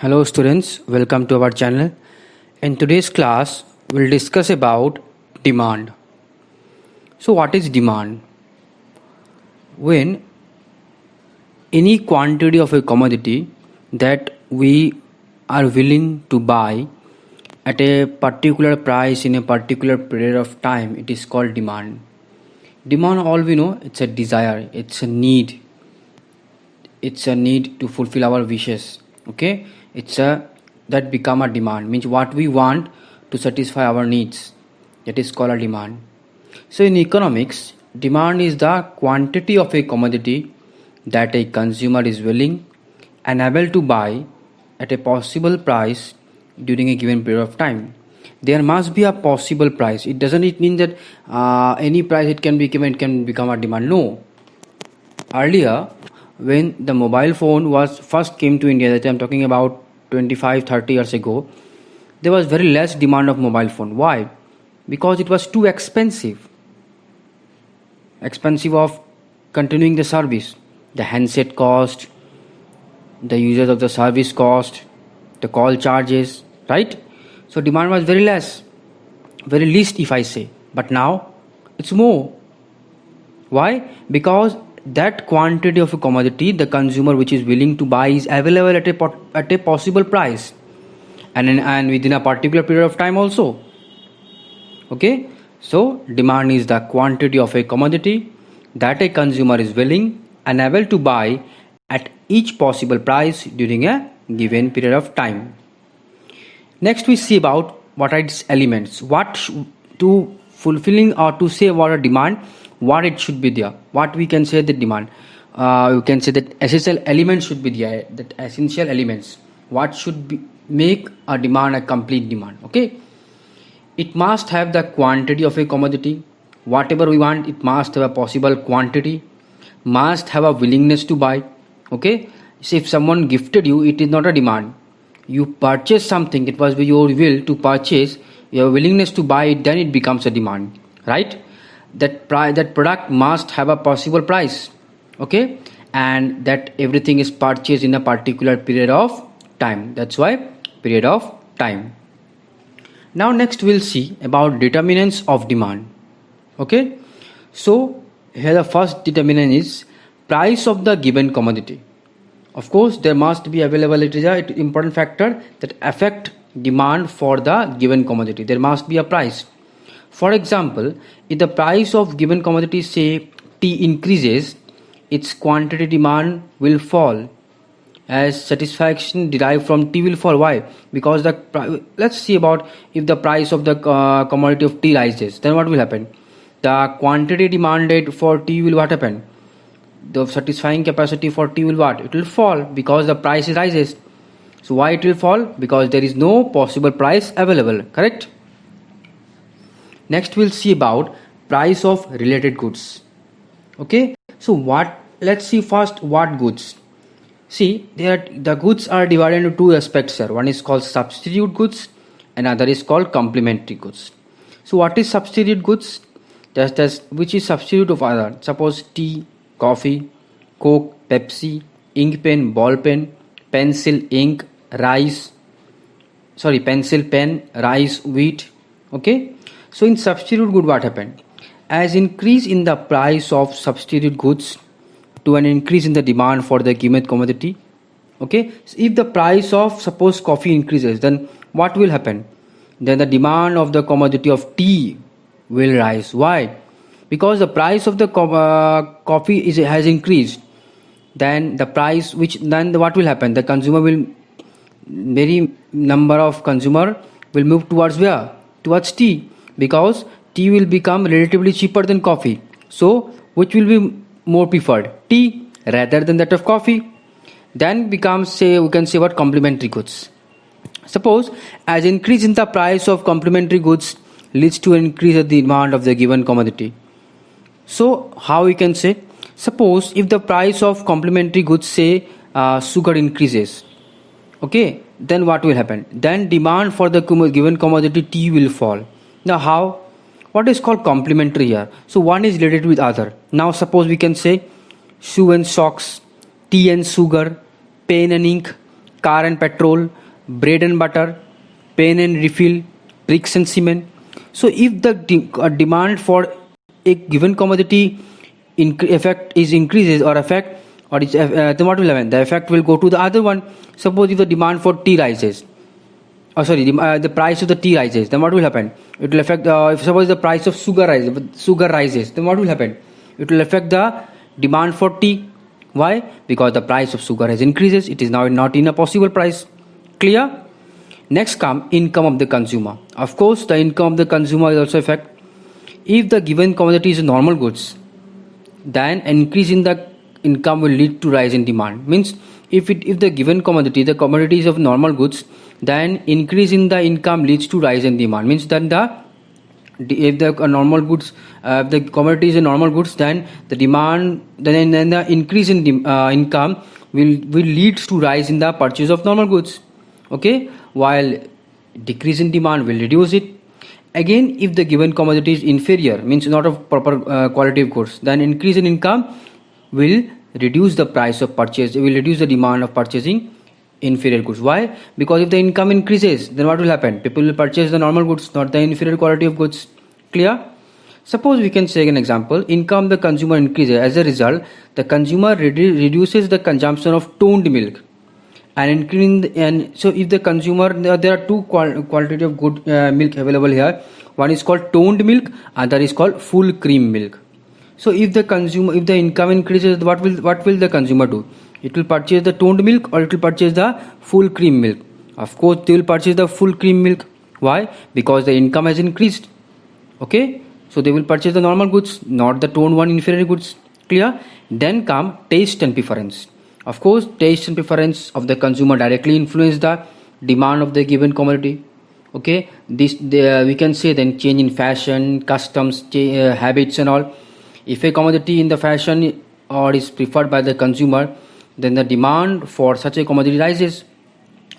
Hello students, welcome to our channel. In today's class, we'll discuss about demand. So what is demand? When any quantity of a commodity that we are willing to buy at a particular price in a particular period of time, it is called demand. Demand, all we know, it's a desire, it's a need to fulfill our wishes. Okay, it's a that become a demand, means what we want to satisfy our needs, that is called a demand. So in economics, demand is the quantity of a commodity that a consumer is willing and able to buy at a possible price during a given period of time. There must be a possible price. It doesn't mean that any price it can be given can become a demand. No. Earlier, when the mobile phone was first came to India, that I'm talking about 25-30 years ago, there was very less demand of mobile phone. Why? Because it was too expensive of continuing the service. The handset cost, the users of the service cost, the call charges, right? So demand was very less, very least if I say. But now it's more. Why? Because that quantity of a commodity the consumer which is willing to buy is available at a possible price and within a particular period of time also. Okay, so demand is the quantity of a commodity that a consumer is willing and able to buy at each possible price during a given period of time. Next we see about what are its elements, to fulfilling or to say what a demand, what it should be there, what we can say the demand. You can say that essential elements should be there, that essential elements, what should be make a demand a complete demand. Okay, it must have the quantity of a commodity, whatever we want, it must have a possible quantity, must have a willingness to buy. Okay, so if someone gifted you, it is not a demand. You purchase something, it was your will to purchase, your willingness to buy it, then it becomes a demand, right? That product must have a possible price. Okay, and that everything is purchased in a particular period of time, that's why period of time. Now next we'll see about determinants of demand. Okay, so here the first determinant is price of the given commodity. Of course, there must be availability, is an important factor that affect demand for the given commodity. There must be a price. For example, if the price of given commodity, say tea, increases, its quantity demand will fall, as satisfaction derived from tea will fall. Why? Because let's see about if the price of the commodity of tea rises, then what will happen? The quantity demanded for tea will what happen? The satisfying capacity for tea will what? It will fall because the price rises. So why it will fall? Because there is no possible price available, correct? Next we'll see about price of related goods. Okay, so let's see first what goods. See, the goods are divided into two aspects here. One is called substitute goods and other is called complementary goods. So what is substitute goods? That's which is substitute of other. Suppose tea, coffee, Coke, Pepsi, ink pen, ball pen, pencil, ink, pencil, pen, rice, wheat. Okay, so in substitute good, what happened? As increase in the price of substitute goods to an increase in the demand for the given commodity. Okay, so if the price of suppose coffee increases, then what will happen? Then the demand of the commodity of tea will rise. Why? Because the price of the coffee has increased. Then the price what will happen? The consumer will, very number of consumer will move towards where? Towards tea, because tea will become relatively cheaper than coffee. So which will be more preferred? Tea rather than that of coffee. Then becomes, say, we can say what complementary goods. Suppose as increase in the price of complementary goods leads to an increase in the demand of the given commodity. So how we can say? Suppose if the price of complementary goods, say sugar increases, okay, then what will happen? Then demand for the given commodity tea will fall. Now how? What is called complementary here? So one is related with other. Now suppose we can say shoe and socks, tea and sugar, pen and ink, car and petrol, bread and butter, pen and refill, bricks and cement. So if the demand for a given commodity effect is increases or effect or it's then what will happen? The effect will go to the other one. Suppose if the demand for tea rises, the price of the tea rises, then what will happen? It will affect if suppose the price of sugar rises, then what will happen? It will affect the demand for tea. Why? Because the price of sugar has increases. It is now not in a possible price. Clear? Next come income of the consumer. Of course, the income of the consumer is also affect. If the given commodity is normal goods, then increase in the income will lead to rise in demand. Means if the given commodity, the commodities of normal goods, then increase in the income leads to rise in demand. Means then if the normal goods, the commodity is normal goods, then the demand, then the increase in income will lead to rise in the purchase of normal goods. Okay, while decrease in demand will reduce it. Again, if the given commodity is inferior, means not of proper quality of goods, then increase in income will reduce the price of purchase. It will reduce the demand of purchasing inferior goods. Why? Because if the income increases, then what will happen? People will purchase the normal goods, not the inferior quality of goods. Clear? Suppose we can say an example. Income the consumer increases. As a result, the consumer reduces the consumption of toned milk. And so if the consumer, there are two quality of good milk available here. One is called toned milk, other is called full cream milk. So if the income increases, what will the consumer do? It will purchase the toned milk or it will purchase the full cream milk. Of course, they will purchase the full cream milk. Why? Because the income has increased. Okay, so they will purchase the normal goods, not the toned one, inferior goods. Clear? Then come taste and preference. Of course, taste and preference of the consumer directly influence the demand of the given commodity. Okay, we can say then change in fashion, customs, habits and all. If a commodity in the fashion or is preferred by the consumer, then the demand for such a commodity rises.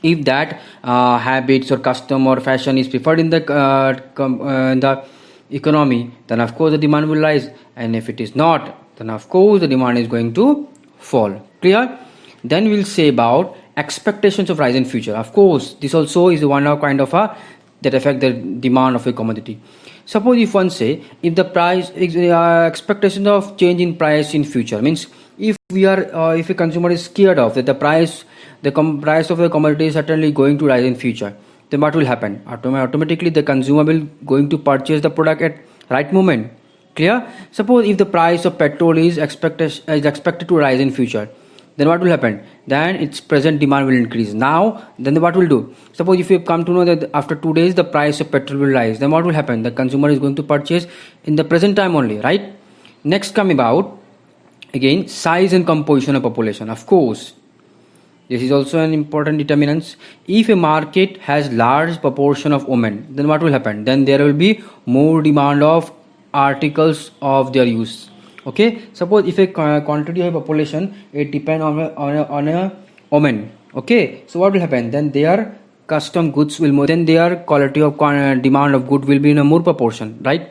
If that habits or custom or fashion is preferred in the economy, then of course the demand will rise, and if it is not, then of course the demand is going to fall. Clear? Then we'll say about expectations of rise in future. Of course, this also is one of kind of that affect the demand of a commodity. Suppose if one say if the price expectation of change in price in future, means if a consumer is scared of that the price of the commodity is certainly going to rise in future, then what will happen? Automatically the consumer will going to purchase the product at right moment. Clear? Suppose if the price of petrol is expected to rise in future, then what will happen? Then its present demand will increase. Now, then what will do? Suppose if you come to know that after 2 days the price of petrol will rise, then what will happen? The consumer is going to purchase in the present time only, right? Next come about again size and composition of population. Of course, this is also an important determinant. If a market has large proportion of women, then what will happen? Then there will be more demand of articles of their use. Okay, suppose if a quantity of population it depend on a woman. Okay, so what will happen? Then their custom goods will more, then their quality of demand of good will be in a more proportion, right?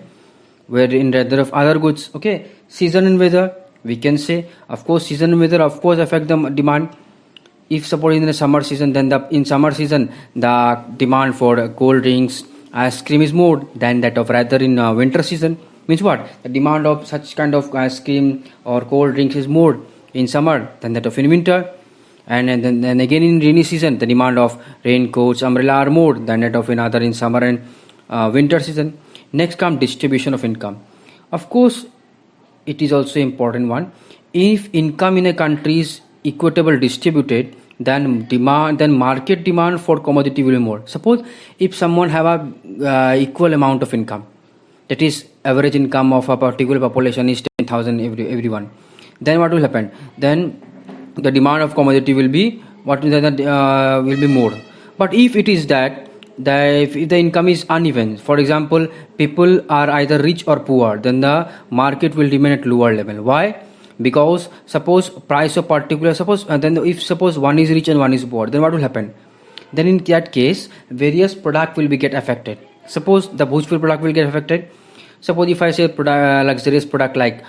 Where in rather of other goods. Okay, season and weather, we can say, of course season and weather of course affect the demand. If suppose in the summer season, then in summer season the demand for cold drinks, ice cream is more than that of rather in winter season. Means what? The demand of such kind of ice cream or cold drinks is more in summer than that of in winter. And then again in rainy season, the demand of raincoats, umbrella are more than that of another in summer and winter season. Next come distribution of income. Of course, it is also important one. If income in a country is equitable distributed, then market demand for commodity will be more. Suppose if someone have a equal amount of income, that is average income of a particular population is 10,000 everyone, then what will happen? Then the demand of commodity will be will be more. But if it is that if the income is uneven, for example people are either rich or poor, then the market will remain at lower level. Why? Because suppose price of particular suppose one is rich and one is poor, then what will happen? Then in that case various product will be get affected. Suppose the which product will get affected? Suppose if I say luxurious product like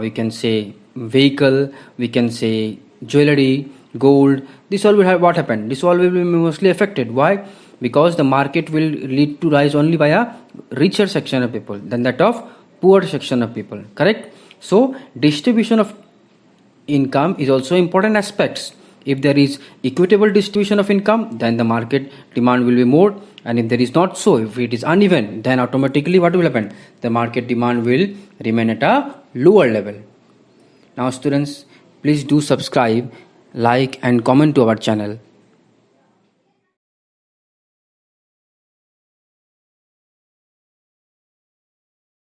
we can say vehicle, we can say jewelry, gold, this all will have what happened? This all will be mostly affected. Why? Because the market will lead to rise only by a richer section of people than that of poor section of people. Correct? So distribution of income is also important aspects. If there is equitable distribution of income, then the market demand will be more, and if there is not so, if it is uneven, then automatically what will happen? The market demand will remain at a lower level. Now students, please do subscribe, like and comment to our channel.